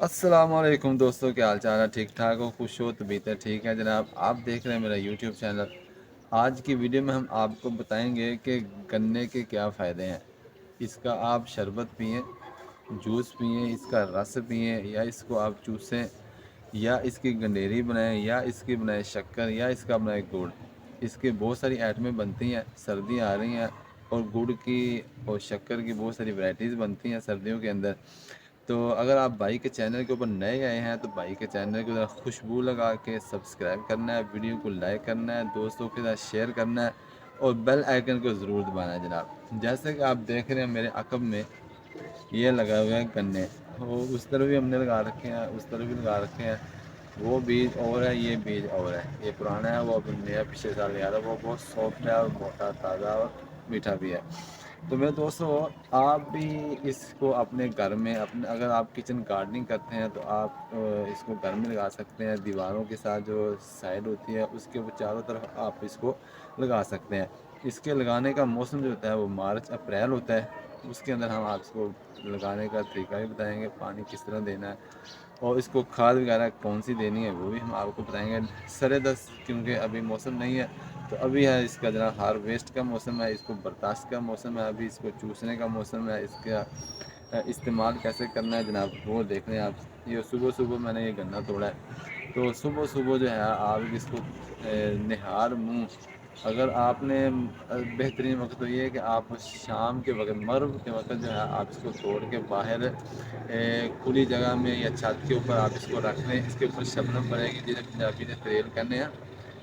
السلام علیکم دوستوں، کیا حال چال ہے؟ ٹھیک ٹھاک ہو؟ خوش ہو؟ طبیعت ٹھیک ہے جناب؟ آپ دیکھ رہے ہیں میرا یوٹیوب چینل۔ آج کی ویڈیو میں ہم آپ کو بتائیں گے کہ گنے کے کیا فائدے ہیں۔ اس کا آپ شربت پئیں، جوس پئیں، اس کا رس پئیں، یا اس کو آپ چوسیں، یا اس کی گنڈیری بنائیں، یا اس کی بنائیں شکر، یا اس کا بنائیں گڑ۔ اس کے بہت ساری آئٹمیں بنتی ہیں، سردیاں آ رہی ہیں اور گڑ کی اور شکر کی بہت ساری ورائٹیز بنتی ہیں سردیوں کے اندر۔ تو اگر آپ بھائی کے چینل کے اوپر نئے آئے ہیں تو بھائی کے چینل کو ذرا خوشبو لگا کے سبسکرائب کرنا ہے، ویڈیو کو لائک کرنا ہے، دوستوں کے ساتھ شیئر کرنا ہے اور بیل آئیکن کو ضرور دبانا ہے جناب۔ جیسے کہ آپ دیکھ رہے ہیں میرے عقب میں یہ لگا ہوا ہے گنے، وہ اس طرف بھی ہم نے لگا رکھے ہیں، اس طرف بھی لگا رکھے ہیں۔ وہ بیج اور ہے، یہ بیج اور ہے، یہ پرانا ہے، وہ اب نیا پچھلے سال لیا تھا۔ وہ بہت سافٹ ہے اور موٹا تازہ اور میٹھا بھی ہے۔ تو میرے دوستو، آپ بھی اس کو اپنے گھر میں اگر آپ کچن گارڈننگ کرتے ہیں تو آپ اس کو گھر میں لگا سکتے ہیں۔ دیواروں کے ساتھ جو سائڈ ہوتی ہے اس کے چاروں طرف آپ اس کو لگا سکتے ہیں۔ اس کے لگانے کا موسم جو ہوتا ہے وہ مارچ اپریل ہوتا ہے۔ اس کے اندر ہم آپ اس کو لگانے کا طریقہ بھی بتائیں گے، پانی کس طرح دینا ہے اور اس کو کھاد وغیرہ کون سی دینی ہے وہ بھی ہم آپ کو بتائیں گے۔ سرے دس کیونکہ ابھی موسم نہیں ہے تو ابھی ہے اس کا جناب ہارویسٹ کا موسم ہے، اس کو برداشت کا موسم ہے، ابھی اس کو چوسنے کا موسم ہے۔ اس کا استعمال کیسے کرنا ہے جناب وہ دیکھ رہے ہیں آپ۔ یہ صبح صبح میں نے یہ گنا توڑا ہے، تو صبح صبح جو ہے آپ اس کو نہار منہ، اگر آپ نے بہترین وقت تو یہ ہے کہ آپ شام کے وقت، مغرب کے وقت جو ہے آپ اس کو توڑ کے باہر کھلی جگہ میں یا چھت کے اوپر آپ اس کو رکھ لیں۔ اس کے اوپر شبنم پڑے گی، جنہیں پنجابی نے تریل کرنے ہیں،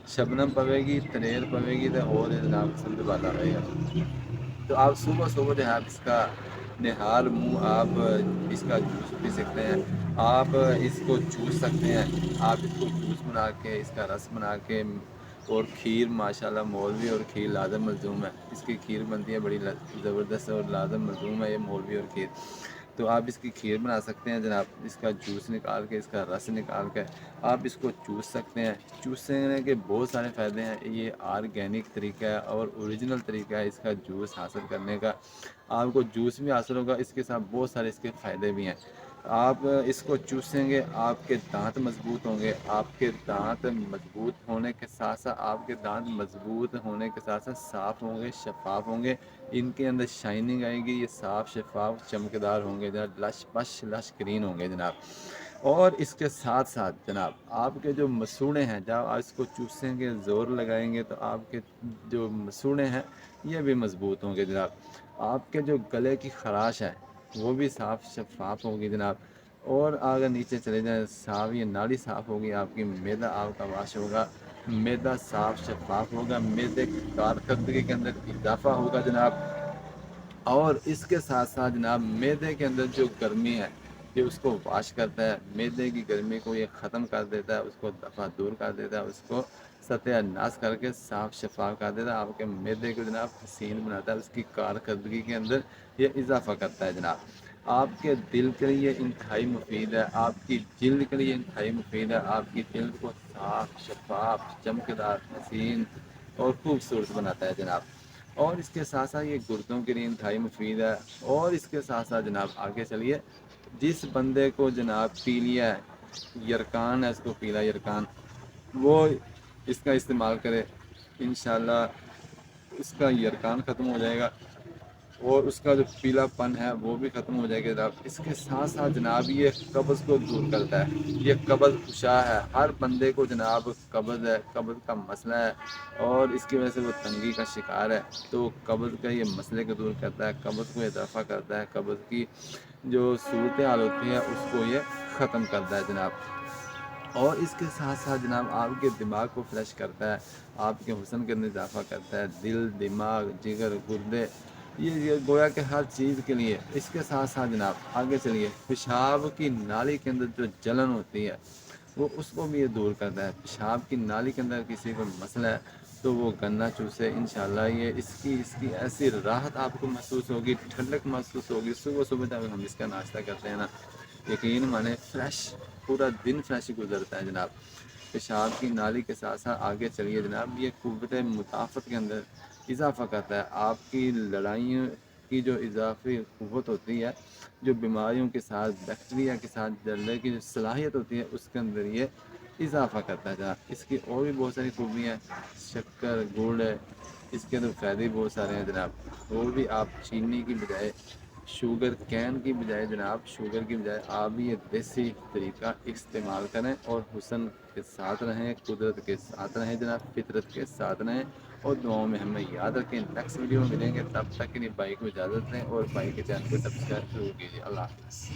شبنم پوے گی، تریل پوے گی تو اور جناب سمجھ باتا رہے گا۔ تو آپ صبح صبح جو ہے آپ اس کا نہار منہ آپ اس کا جوس پی سکتے ہیں، آپ اس کو چوس سکتے ہیں، آپ اس کو جوس بنا کے، اس کا رس بنا کے، اور کھیر ماشاءاللہ مولوی اور کھیر لازم ملزوم ہے۔ اس کی کھیر بنتی ہے بڑی زبردست اور لازم ملزوم ہے یہ مولوی اور کھیر۔ تو آپ اس کی کھیر بنا سکتے ہیں جناب، اس کا جوس نکال کے، اس کا رس نکال کے آپ اس کو چوس سکتے ہیں۔ چوسنے کے بہت سارے فائدے ہیں، یہ آرگینک طریقہ ہے اور اوریجنل طریقہ ہے اس کا جوس حاصل کرنے کا۔ آپ کو جوس بھی حاصل ہوگا، اس کے ساتھ بہت سارے اس کے فائدے بھی ہیں۔ آپ اس کو چوسیں گے، آپ کے دانت مضبوط ہوں گے، آپ کے دانت مضبوط ہونے کے ساتھ ساتھ آپ کے دانت مضبوط ہونے کے ساتھ ساتھ صاف ہوں گے، شفاف ہوں گے، ان کے اندر شائننگ آئے گی، یہ صاف شفاف چمکدار ہوں گے جناب، لش پش لش گرین ہوں گے جناب۔ اور اس کے ساتھ ساتھ جناب آپ کے جو مسوڑے ہیں، جب آپ اس کو چوسیں گے، زور لگائیں گے تو آپ کے جو مسوڑے ہیں یہ بھی مضبوط ہوں گے جناب۔ آپ کے جو گلے کی خراش ہے وہ بھی صاف شفاف ہوگی جناب۔ اور اگر نیچے چلے جائیں، صاف یہ نالی صاف ہوگی آپ کی، معدہ آپ کا واش ہوگا، معدہ صاف شفاف ہوگا، معدے کی کارکردگی کے اندر اضافہ ہوگا جناب۔ اور اس کے ساتھ ساتھ جناب معدے کے اندر جو گرمی ہے یہ اس کو واش کرتا ہے، معدے کی گرمی کو یہ ختم کر دیتا ہے، اس کو دفع دور کر دیتا ہے، اس کو ستیہ ناش کر کے صاف شفاف کر دیتا ہے، آپ کے معدے کو جناب حسین بناتا ہے، اس کی کارکردگی کے اندر یہ اضافہ کرتا ہے جناب۔ آپ کے دل کے لیے انتہائی مفید ہے، آپ کی جلد کے لیے انتہائی مفید ہے، آپ کی جلد کو صاف شفاف چمکدار حسین اور خوبصورت بناتا ہے جناب۔ اور اس کے ساتھ ساتھ یہ گردوں کے لیے انتہائی مفید ہے۔ اور اس کے ساتھ ساتھ جناب آگے چلیے، جس بندے کو جناب پیلیا ہے، یرکان ہے، اس کو پیلا یرکان، وہ اس کا استعمال کرے، انشاءاللہ اس کا یرکان ختم ہو جائے گا اور اس کا جو پیلا پن ہے وہ بھی ختم ہو جائے گا جناب۔ اس کے ساتھ ساتھ جناب یہ قبض کو دور کرتا ہے، یہ قبض کشا ہے، ہر بندے کو جناب قبض ہے، قبض کا مسئلہ ہے اور اس کی وجہ سے وہ تنگی کا شکار ہے، تو قبض کا یہ مسئلے کو دور کرتا ہے، قبض کو اضافہ کرتا ہے، قبض کی جو صورتحال ہوتی ہے اس کو یہ ختم کرتا ہے جناب۔ اور اس کے ساتھ ساتھ جناب آپ کے دماغ کو فریش کرتا ہے، آپ کے حسن کے اندر اضافہ کرتا ہے، دل، دماغ، جگر، گردے، یہ گویا کہ ہر چیز کے لیے۔ اس کے ساتھ ساتھ جناب آگے چلیے، پیشاب کی نالی کے اندر جو جلن ہوتی ہے وہ اس کو بھی یہ دور کرتا ہے۔ پیشاب کی نالی کے اندر کسی کو مسئلہ ہے تو وہ گنا چوسے، انشاءاللہ یہ اس کی ایسی راحت آپ کو محسوس ہوگی، ٹھنڈک محسوس ہوگی۔ صبح صبح جب ہم اس کا ناشتہ کرتے ہیں نا، یقین مانے فریش، پورا دن فریش گزرتا ہے جناب۔ پیشاب کی نالی کے ساتھ ساتھ آگے چلیے جناب، یہ قوت مدافعت کے اندر اضافہ کرتا ہے، آپ کی لڑائیوں کی جو اضافی قوت ہوتی ہے، جو بیماریوں کے ساتھ بیکٹیریا کے ساتھ لڑنے کی جو صلاحیت ہوتی ہے، اس کے اندر یہ اضافہ کرتا ہے جناب۔ اس کی اور بھی بہت ساری خوبیاں ہیں، شکر گڑ ہے، اس کے اندر فائدے بہت سارے ہیں جناب۔ اور بھی آپ چینی کی بجائے، شوگر کین کی بجائے جناب، شوگر کی بجائے آپ یہ دیسی طریقہ استعمال کریں اور حسن کے ساتھ رہیں، قدرت کے ساتھ رہیں جناب، فطرت کے ساتھ رہیں، اور دعاؤں میں ہمیں یاد رکھیں۔ نیکسٹ ویڈیو میں ملیں گے، تب تک کے لیے بھائی کو اجازت دیں، اور بھائی کے چینل کو سبسکرائب ضرور کیجیے۔ اللہ حافظ۔